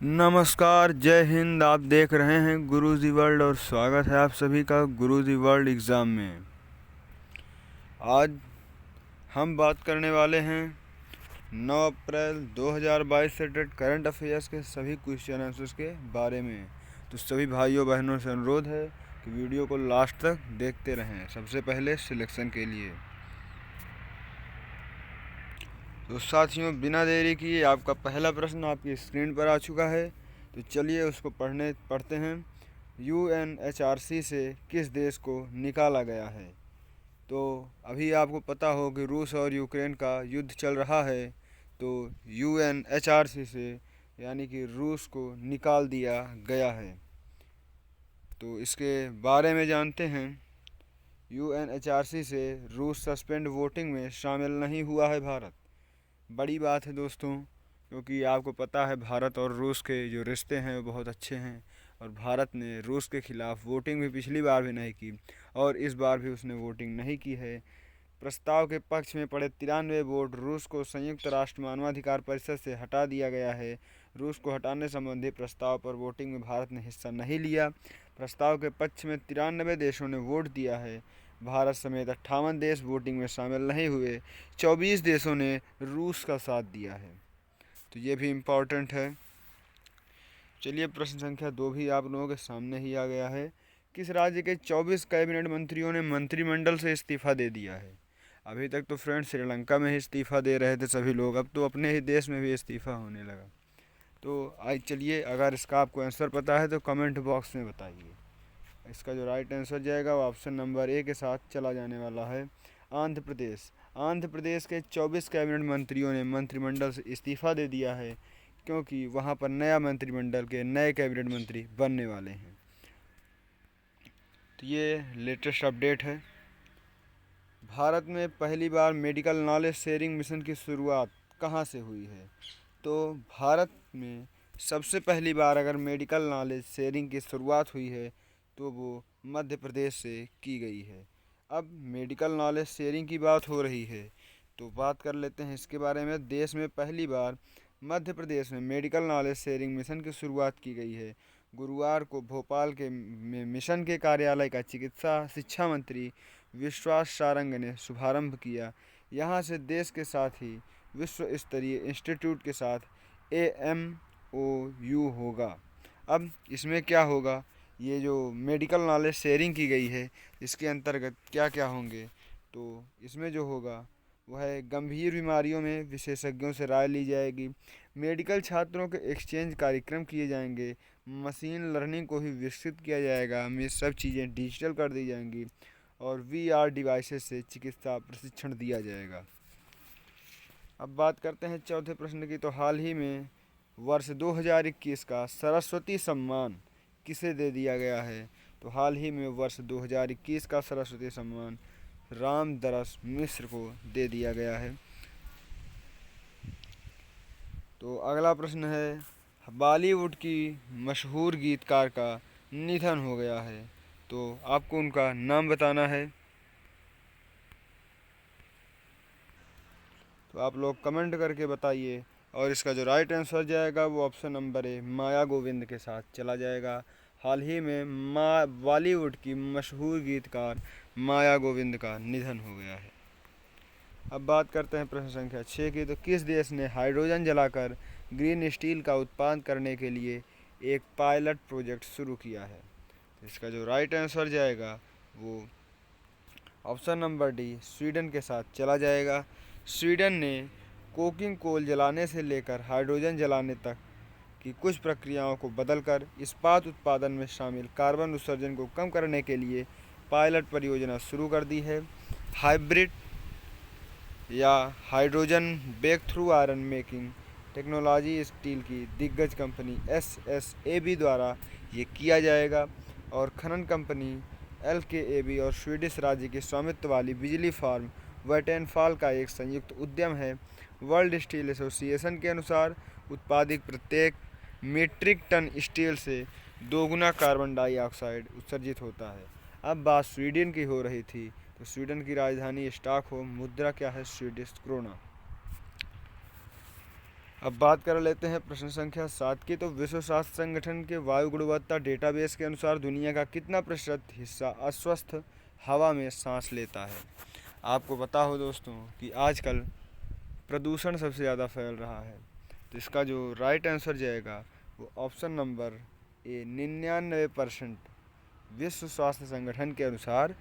नमस्कार, जय हिंद। आप देख रहे हैं गुरुजी वर्ल्ड और स्वागत है आप सभी का गुरुजी वर्ल्ड एग्ज़ाम में। आज हम बात करने वाले हैं 9 अप्रैल 2022 से डेट करंट अफेयर्स के सभी क्वेश्चन आंसर्स के बारे में। तो सभी भाइयों बहनों से अनुरोध है कि वीडियो को लास्ट तक देखते रहें। सबसे पहले सिलेक्शन के लिए तो साथियों, बिना देरी किए आपका पहला प्रश्न आपकी स्क्रीन पर आ चुका है। तो चलिए उसको पढ़ते हैं। UNHRC से किस देश को निकाला गया है? तो अभी आपको पता हो कि रूस और यूक्रेन का युद्ध चल रहा है, तो UNHRC से यानी कि रूस को निकाल दिया गया है। तो इसके बारे में जानते हैं। UNHRC से रूस सस्पेंड वोटिंग में शामिल नहीं हुआ है भारत। बड़ी बात है दोस्तों, क्योंकि आपको पता है भारत और रूस के जो रिश्ते हैं वो बहुत अच्छे हैं और भारत ने रूस के ख़िलाफ़ वोटिंग भी पिछली बार भी नहीं की और इस बार भी उसने वोटिंग नहीं की है। प्रस्ताव के पक्ष में पड़े 93 वोट। रूस को संयुक्त राष्ट्र मानवाधिकार परिषद से हटा दिया गया है। रूस को हटाने संबंधी प्रस्ताव पर वोटिंग में भारत ने हिस्सा नहीं लिया। प्रस्ताव के पक्ष में 93 देशों ने वोट दिया है। भारत समेत 58 देश वोटिंग में शामिल नहीं हुए। 24 देशों ने रूस का साथ दिया है। तो ये भी इम्पॉर्टेंट है। चलिए, प्रश्न संख्या 2 भी आप लोगों के सामने ही आ गया है। किस राज्य के 24 कैबिनेट मंत्रियों ने मंत्रिमंडल से इस्तीफा दे दिया है? अभी तक तो फ्रेंड्स श्रीलंका में ही इस्तीफा दे रहे थे सभी लोग, अब तो अपने ही देश में भी इस्तीफा होने लगा। तो आज चलिए, अगर इसका आपको आंसर पता है तो कमेंट बॉक्स में बताइए। इसका जो राइट आंसर जाएगा वो ऑप्शन नंबर ए के साथ चला जाने वाला है, आंध्र प्रदेश। आंध्र प्रदेश के 24 कैबिनेट मंत्रियों ने मंत्रिमंडल से इस्तीफा दे दिया है, क्योंकि वहां पर नया मंत्रिमंडल के नए कैबिनेट मंत्री बनने वाले हैं। तो ये लेटेस्ट अपडेट है। भारत में पहली बार मेडिकल नॉलेज शेयरिंग मिशन की शुरुआत कहाँ से हुई है? तो भारत में सबसे पहली बार अगर मेडिकल नॉलेज शेयरिंग की शुरुआत हुई है तो वो मध्य प्रदेश से की गई है। अब मेडिकल नॉलेज शेयरिंग की बात हो रही है तो बात कर लेते हैं इसके बारे में। देश में पहली बार मध्य प्रदेश में मेडिकल नॉलेज शेयरिंग मिशन की शुरुआत की गई है। गुरुवार को भोपाल के मिशन के कार्यालय का चिकित्सा शिक्षा मंत्री विश्वास सारंग ने शुभारंभ किया। यहाँ से देश के साथ ही विश्व स्तरीय इंस्टीट्यूट के साथ AMOU होगा। अब इसमें क्या होगा, ये जो मेडिकल नॉलेज शेयरिंग की गई है इसके अंतर्गत क्या क्या होंगे, तो इसमें जो होगा वह गंभीर बीमारियों में विशेषज्ञों से राय ली जाएगी। मेडिकल छात्रों के एक्सचेंज कार्यक्रम किए जाएंगे। मशीन लर्निंग को भी विकसित किया जाएगा। ये सब चीज़ें डिजिटल कर दी जाएंगी और VR डिवाइसेस से चिकित्सा प्रशिक्षण दिया जाएगा। अब बात करते हैं चौथे प्रश्न की। तो हाल ही में वर्ष 2021 का सरस्वती सम्मान किसे दे दिया गया है? तो हाल ही में वर्ष 2021 का सरस्वती सम्मान रामदरस मिश्र को दे दिया गया है। तो अगला प्रश्न है, बॉलीवुड की मशहूर गीतकार का निधन हो गया है, तो आपको उनका नाम बताना है। तो आप लोग कमेंट करके बताइए और इसका जो राइट आंसर जाएगा वो ऑप्शन नंबर ए माया गोविंद के साथ चला जाएगा। हाल ही में बॉलीवुड की मशहूर गीतकार माया गोविंद का निधन हो गया है। अब बात करते हैं प्रश्न संख्या 6 की। तो किस देश ने हाइड्रोजन जलाकर ग्रीन स्टील का उत्पादन करने के लिए एक पायलट प्रोजेक्ट शुरू किया है? तो इसका जो राइट आंसर जाएगा वो ऑप्शन नंबर डी स्वीडन के साथ चला जाएगा। स्वीडन ने कोकिंग कोल जलाने से लेकर हाइड्रोजन जलाने तक की कुछ प्रक्रियाओं को बदलकर इस्पात उत्पादन में शामिल कार्बन उत्सर्जन को कम करने के लिए पायलट परियोजना शुरू कर दी है। हाइब्रिड या hydrogen break through iron making technology steel की दिग्गज कंपनी SSAB द्वारा ये किया जाएगा और खनन कंपनी LKAB और स्वीडिश राज्य के स्वामित्व वाली बिजली फार्म वैटनफॉल का एक संयुक्त उद्यम है। वर्ल्ड स्टील एसोसिएशन के अनुसार उत्पादित प्रत्येक मीट्रिक टन स्टील से दोगुना कार्बन डाइऑक्साइड उत्सर्जित होता है। अब बात स्वीडन की हो रही थी, तो स्वीडन की राजधानी स्टॉकहोम, मुद्रा क्या है? Swedish krona. अब बात कर लेते हैं प्रश्न संख्या 7 की। तो विश्व स्वास्थ्य संगठन के वायु गुणवत्ता डेटाबेस के अनुसार दुनिया का कितना प्रतिशत हिस्सा अस्वस्थ हवा में सांस लेता है? आपको पता हो दोस्तों कि आजकल प्रदूषण सबसे ज़्यादा फैल रहा है, तो इसका जो राइट आंसर जाएगा वो ऑप्शन नंबर ए 99%। विश्व स्वास्थ्य संगठन के अनुसार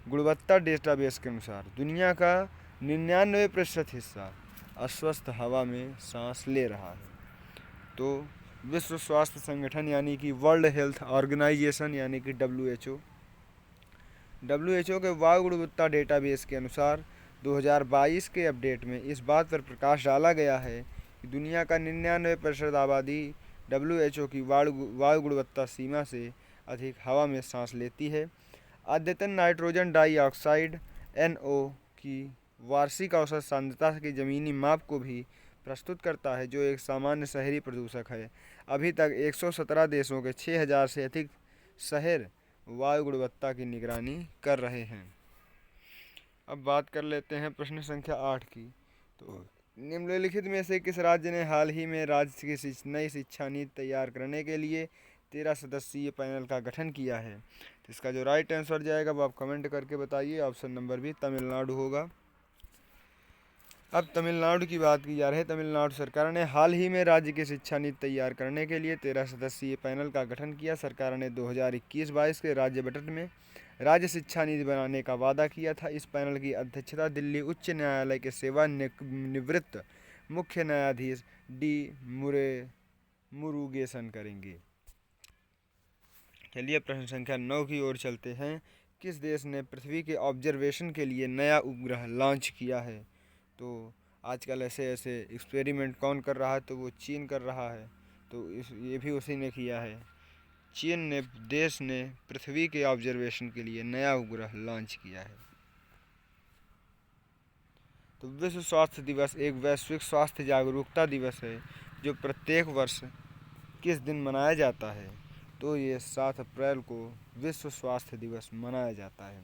गुणवत्ता डेटाबेस के अनुसार दुनिया का 99% हिस्सा अस्वस्थ हवा में सांस ले रहा है। तो विश्व स्वास्थ्य संगठन यानी कि वर्ल्ड हेल्थ ऑर्गेनाइजेशन यानी कि डब्ल्यू एच ओ के वायु गुणवत्ता डेटाबेस के अनुसार 2022 के अपडेट में इस बात पर प्रकाश डाला गया है कि दुनिया का 99% आबादी WHO की वायु गुणवत्ता सीमा से अधिक हवा में सांस लेती है। अद्यतन नाइट्रोजन डाइऑक्साइड NO की वार्षिक औसत सांद्रता की ज़मीनी माप को भी प्रस्तुत करता है, जो एक सामान्य शहरी प्रदूषक है। अभी तक 117 देशों के 6000 से अधिक शहर वायु गुणवत्ता की निगरानी कर रहे हैं। अब बात कर लेते हैं प्रश्न संख्या 8 की। तो निम्नलिखित में से किस राज्य ने हाल ही में राज्य की नई शिक्षा नीति तैयार करने के लिए 13 सदस्यीय पैनल का गठन किया है? तो इसका जो राइट आंसर जाएगा वो आप कमेंट करके बताइए। ऑप्शन नंबर बी तमिलनाडु होगा। अब तमिलनाडु की बात की जा रही है। तमिलनाडु सरकार ने हाल ही में राज्य की शिक्षा नीति तैयार करने के लिए 13 सदस्यीय पैनल का गठन किया। सरकार ने 2021-22 के राज्य बजट में राज्य शिक्षा नीति बनाने का वादा किया था। इस पैनल की अध्यक्षता दिल्ली उच्च न्यायालय के सेवानिवृत्त मुख्य न्यायाधीश डी मुरुगेसन करेंगे। चलिए प्रश्न संख्या 9 की ओर चलते हैं। किस देश ने पृथ्वी के ऑब्जर्वेशन के लिए नया उपग्रह लॉन्च किया है? तो आजकल ऐसे ऐसे एक्सपेरिमेंट कौन कर रहा है? तो वो चीन कर रहा है। तो ये भी उसी ने किया है। चीन देश ने पृथ्वी के ऑब्जर्वेशन के लिए नया उपग्रह लॉन्च किया है। तो विश्व स्वास्थ्य दिवस एक वैश्विक स्वास्थ्य जागरूकता दिवस है जो प्रत्येक वर्ष किस दिन मनाया जाता है? तो ये 7 अप्रैल को विश्व स्वास्थ्य दिवस मनाया जाता है।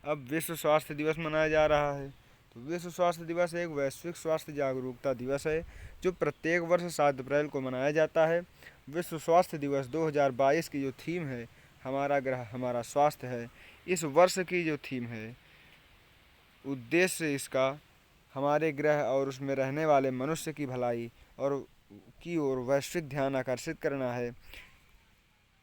अब विश्व स्वास्थ्य दिवस मनाया जा रहा है, तो विश्व स्वास्थ्य दिवस एक वैश्विक स्वास्थ्य जागरूकता दिवस है जो प्रत्येक वर्ष 7 अप्रैल को मनाया जाता है। विश्व स्वास्थ्य दिवस 2022 की जो थीम है हमारा ग्रह हमारा स्वास्थ्य है। इस वर्ष की जो थीम है, उद्देश्य इसका हमारे ग्रह और उसमें रहने वाले मनुष्य की भलाई और की ओर वैश्विक ध्यान आकर्षित करना है।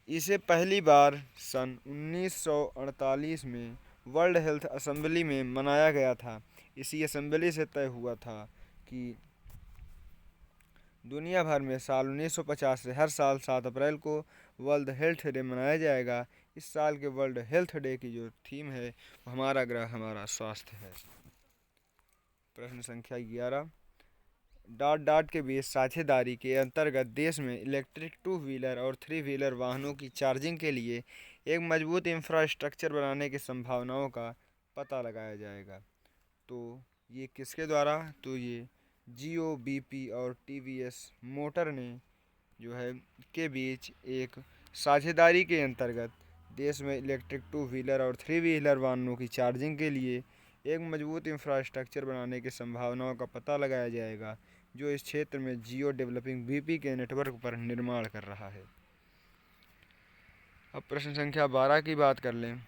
इसे पहली बार सन 1948 में वर्ल्ड हेल्थ असेंबली में मनाया गया था। इसी असेंबली से तय हुआ था कि दुनिया भर में साल 1950 से हर साल 7 अप्रैल को वर्ल्ड हेल्थ डे मनाया जाएगा। इस साल के वर्ल्ड हेल्थ डे की जो थीम है वो हमारा ग्रह हमारा स्वास्थ्य है। प्रश्न संख्या 11। डॉट के बीच साझेदारी के अंतर्गत देश में इलेक्ट्रिक 2 व्हीलर और 3 व्हीलर वाहनों की चार्जिंग के लिए एक मजबूत इंफ्रास्ट्रक्चर बनाने की संभावनाओं का पता लगाया जाएगा। तो ये किसके द्वारा? तो ये GOBP और TVS मोटर ने जो है के बीच एक साझेदारी के अंतर्गत देश में इलेक्ट्रिक 2 व्हीलर और 3 व्हीलर वाहनों की चार्जिंग के लिए एक मजबूत इंफ्रास्ट्रक्चर बनाने की संभावनाओं का पता लगाया जाएगा, जो इस क्षेत्र में जियो डेवलपिंग BP के नेटवर्क पर निर्माण कर रहा है। अब प्रश्न संख्या 12 की बात कर लें।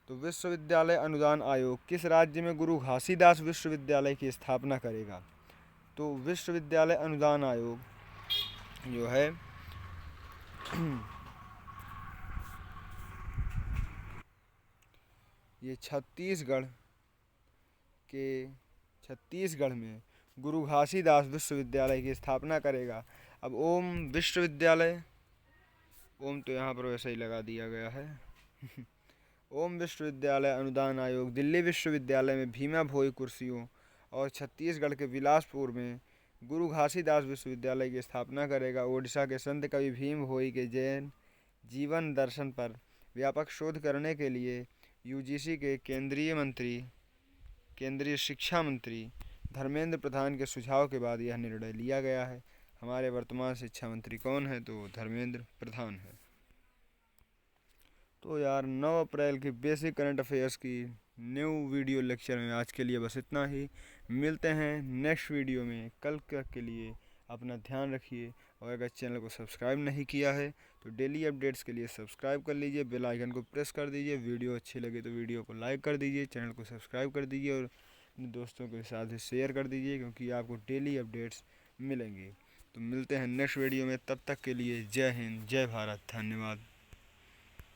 तो विश्वविद्यालय अनुदान आयोग किस राज्य में गुरु घासीदास विश्वविद्यालय की स्थापना करेगा? तो विश्वविद्यालय अनुदान आयोग जो है ये छत्तीसगढ़ में गुरु घासीदास विश्वविद्यालय की स्थापना करेगा। अब ओम विश्वविद्यालय, ओम तो यहाँ पर वैसे ही लगा दिया गया है ओम विश्वविद्यालय अनुदान आयोग दिल्ली विश्वविद्यालय में भीमा भोई कुर्सियों और छत्तीसगढ़ के बिलासपुर में गुरु घासीदास विश्वविद्यालय की स्थापना करेगा। ओडिशा के संत कवि भीम भोई के जैन जीवन दर्शन पर व्यापक शोध करने के लिए UGC के केंद्रीय शिक्षा मंत्री धर्मेंद्र प्रधान के सुझाव के बाद यह निर्णय लिया गया है। हमारे वर्तमान शिक्षा मंत्री कौन है? तो धर्मेंद्र प्रधान है। तो यार 9 अप्रैल की बेसिक करंट अफेयर्स की न्यू वीडियो लेक्चर में आज के लिए बस इतना ही। मिलते हैं नेक्स्ट वीडियो में। कल के लिए अपना ध्यान रखिए। और अगर चैनल को सब्सक्राइब नहीं किया है तो डेली अपडेट्स के लिए सब्सक्राइब कर लीजिए, बेल आइकन को प्रेस कर दीजिए। वीडियो अच्छी लगे तो वीडियो को लाइक कर दीजिए, चैनल को सब्सक्राइब कर दीजिए और अपने दोस्तों के साथ शेयर कर दीजिए, क्योंकि आपको डेली अपडेट्स मिलेंगी। तो मिलते हैं नेक्स्ट वीडियो में, तब तक के लिए जय हिंद, जय भारत, धन्यवाद।